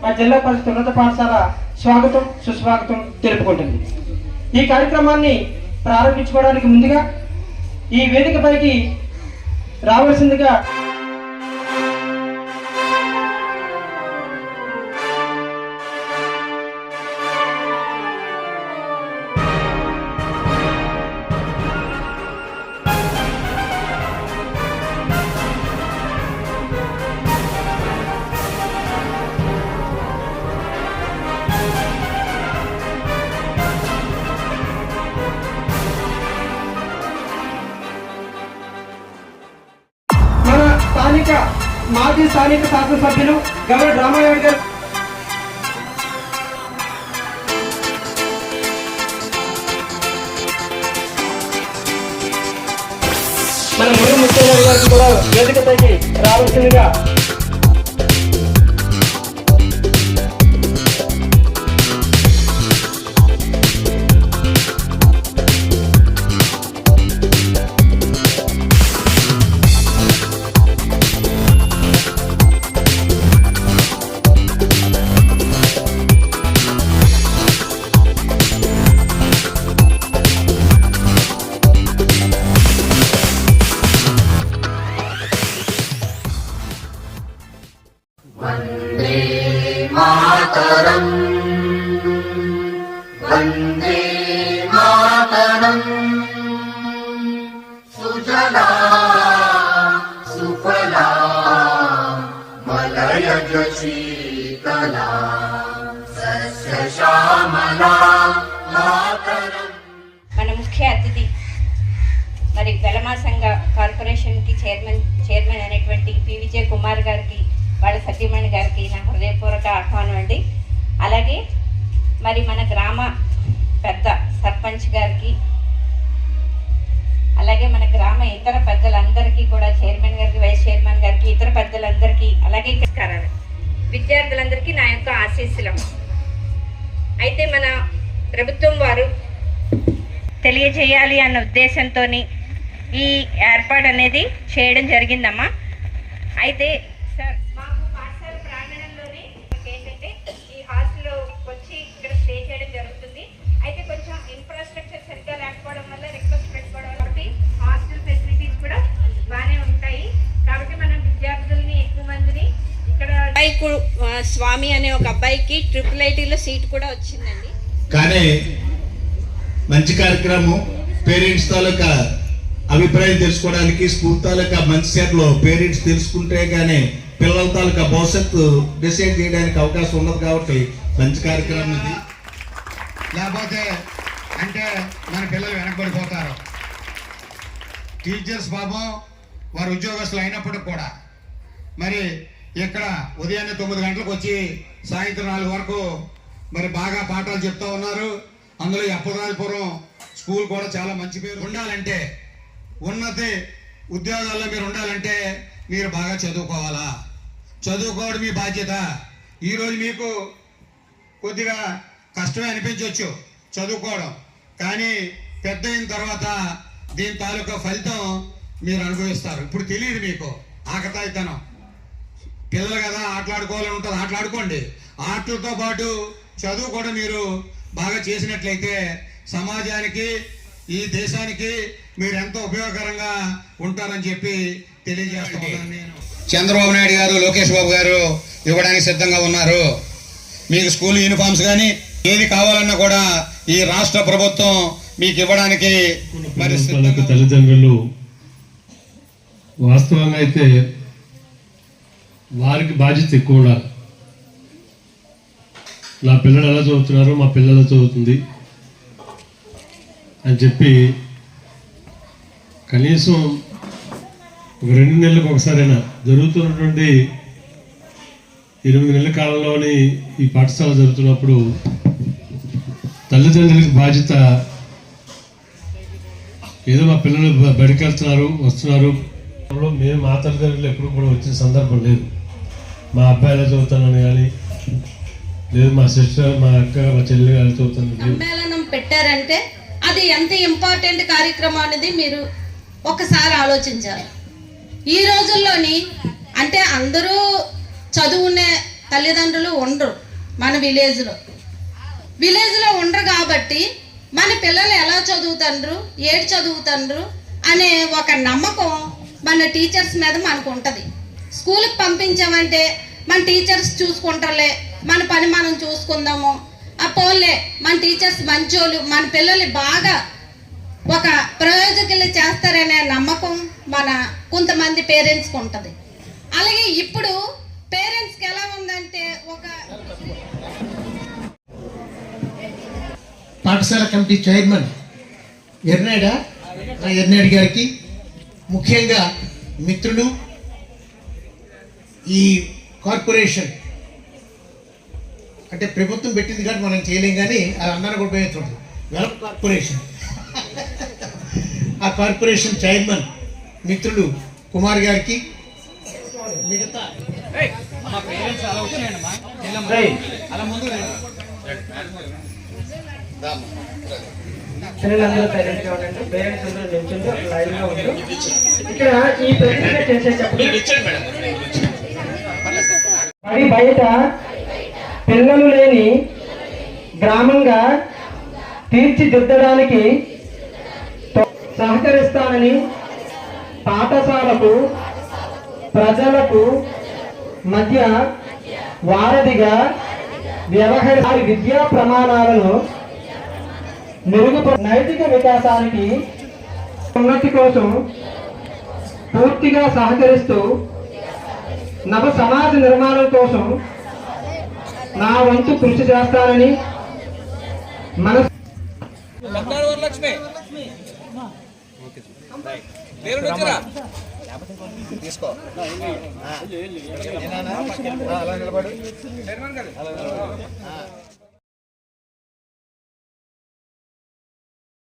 మా జిల్లా పరిషత్ ఉన్నత పాఠశాల స్వాగతం సుస్వాగతం తెలుపుకుంటుంది. ఈ కార్యక్రమాన్ని ప్రారంభించుకోవడానికి ముందుగా ఈ వేదికపైకి రావాల్సిందిగా మాజీ స్థానిక శాసనసభ్యులు గవర్నర్ రామారావు గారు మన మూడు ముఖ్యమంత్రి గారికి కూడా వేదికపైకి రావాల్సిందిగా वन्दे मातरम् सुजला सुफला मलयज शीतला सस्यश्यामला मातरम्। మన ముఖ్య అతిథి మరి వెలమా సంఘ కార్పొరేషన్ కి చైర్మన్ అయినటువంటి పి విజయ్ కుమార్ గారికి వాళ్ళ సతీమణి గారికి నా హృదయపూర్వక ఆహ్వానం అండి. అలాగే మరి మన గ్రామ పెద్ద సర్పంచ్ గారికి, అలాగే మన గ్రామ ఇతర పెద్దలందరికీ కూడా చైర్మన్ గారికి, వైస్ చైర్మన్ గారికి, ఇతర పెద్దలందరికీ, అలాగే విద్యార్థులందరికీ నా యొక్క ఆశీస్సులు. అయితే మన ప్రభుత్వం వారు తెలియజేయాలి అన్న ఉద్దేశంతో ఈ ఏర్పాటు అనేది చేయడం జరిగిందమ్మా. అయితే సార్ మాకు పాఠశాల ప్రాంగణంలోనే ఏంటంటే ఈ హాస్టల్లో వచ్చి ఇక్కడ స్టే చేయడం జరుగుతుంది. అయితే కొంచెం ఇన్ఫ్రాస్ట్రక్చర్ సరిగ్గా లేకపోవడం వల్ల రిక్వెస్ట్ పెట్టుకోవడం కాబట్టి హాస్టల్ ఫెసిలిటీస్ కూడా బాగానే ఉంటాయి. కాబట్టి మనం విద్యార్థుల్ని ఎక్కువ మందిని ఇక్కడ అబ్బాయికు స్వామి అనే ఒక అబ్బాయికి IIITలో సీట్ కూడా వచ్చిందండి. కానీ మంచి కార్యక్రమం, పేరెంట్స్ తాలూకా అభిప్రాయం తెలుసుకోవడానికి, స్కూల్ తాలూకా మంచి సెట్లో పేరెంట్స్ తెలుసుకుంటే కానీ పిల్లల తాలూకా భవిష్యత్తు డిసైడ్ చేయడానికి అవకాశం ఉండదు. కాబట్టి మంచి కార్యక్రమం ఇది. లేకపోతే అంటే మన పిల్లలు వెనకబడిపోతారు. టీచర్స్ పాపం వారు ఉద్యోగస్తులు అయినప్పటికి కూడా మరి ఇక్కడ ఉదయాన్నే 9 గంటలకు వచ్చి సాయంత్రం 4 వరకు మరి బాగా పాఠాలు చెప్తా ఉన్నారు. అందులో అప్పలరాజపురం స్కూల్ కూడా చాలా మంచి పేరు ఉండాలంటే, ఉన్నతి ఉద్యోగాల్లో మీరు ఉండాలంటే మీరు బాగా చదువుకోవాలా. చదువుకోవడం మీ బాధ్యత. ఈరోజు మీకు కొద్దిగా కష్టమే అనిపించవచ్చు చదువుకోవడం, కానీ పెద్ద అయిన తర్వాత దీని తాలూకా ఫలితం మీరు అనుభవిస్తారు. ఇప్పుడు తెలియదు మీకు ఆకతాయితనం. పిల్లలు కదా ఆటలాడుకోవాలని ఉంటుంది, ఆటలాడుకోండి. ఆటలతో పాటు చదువు కూడా మీరు బాగా చేసినట్లయితే సమాజానికి, ఈ దేశానికి మీరు ఎంతో ఉపయోగకరంగా ఉంటారని చెప్పి తెలియజేస్తున్నాను. నేను చంద్రబాబు నాయుడు గారు, లోకేష్ బాబు గారు ఇవ్వడానికి సిద్ధంగా ఉన్నారు. మీకు స్కూల్ యూనిఫామ్స్ కానీ ఏది కావాలన్నా కూడా ఈ రాష్ట్ర ప్రభుత్వం మీకు ఇవ్వడానికి మరి తల్లిదండ్రులు వాస్తవంగా అయితే వారికి బాధ్యత ఎక్కువ ఉండాలి. నా పిల్లలు ఎలా చదువుతున్నారు, మా పిల్లలు చదువుతుంది అని చెప్పి కనీసం ఒక 2 నెలలకు ఒకసారైనా జరుగుతున్నటువంటి 8 నెలల కాలంలోని ఈ పాఠశాల జరుగుతున్నప్పుడు తల్లిదండ్రులకి బాధ్యత, ఏదో మా పిల్లలు బడికి వెళ్తున్నారు వస్తున్నారు, మేము మా తల్లిదండ్రులు ఎప్పుడు కూడా వచ్చిన సందర్భం లేదు. మా అబ్బాయి ఎలా చదువుతానని కానీ, లేదు మా సిస్టర్, మా అక్క, మా చెల్లి ఎలా చదువుతాను. సమ్మేళనం పెట్టారంటే అది ఎంత ఇంపార్టెంట్ కార్యక్రమం అనేది మీరు ఒకసారి ఆలోచించాలి. ఈ రోజుల్లోని అంటే అందరూ చదువునే తల్లిదండ్రులు ఉండరు మన విలేజ్లో ఉండరు కాబట్టి మన పిల్లలు ఎలా చదువుతాండ్రు ఏడు చదువుతాండ్రు అనే ఒక నమ్మకం మన టీచర్స్ మీద మనకు ఉంటుంది. స్కూల్కి పంపించామంటే మన టీచర్స్ చూసుకుంటారులే, మన పని మనం చూసుకుందాము, పోలే మన టీచర్స్ మంచోళ్ళు, మన పిల్లలు బాగా ఒక ప్రయోజకులు చేస్తారనే నమ్మకం మన కొంతమంది పేరెంట్స్కి ఉంటుంది. అలాగే ఇప్పుడు పేరెంట్స్కి ఎలా ఉందంటే ఒక పాఠశాల కమిటీ చైర్మన్ ఎర్నాయుడు గారికి, ముఖ్యంగా మిత్రులు, ఈ కార్పొరేషన్ అంటే ప్రభుత్వం పెట్టింది కాబట్టి మనం చేయలేం, కానీ అది అందరూ కూడా ఉపయోగించుంటుంది. వెల్ఫ్ కార్పొరేషన్ ఆ కార్పొరేషన్ చైర్మన్ మిత్రులు కుమార్ గారికి, మిగతా పిల్లలందరూ సైలెంట్ గా ఉండండి. పేరెంట్స్ అందరూ నిల్చుంటూ లైన్ గా ఉంటూ ఇక్కడ ఈ ప్రతిజ్ఞ చేసేటప్పుడు బడి బయట పిల్లలు లేని గ్రామంగా తీర్చిదిద్దడానికి సహకరిస్తానని పాఠశాలకు ప్రజలకు మధ్య వారధిగా వ్యవహరి విద్యా ప్రమాణాలను నైతిక వికాసానికి ఉన్నతి కోసం పూర్తిగా సహకరిస్తూ నవ సమాజ నిర్మాణం కోసం నా వంతు కృషి చేస్తానని తీసుకో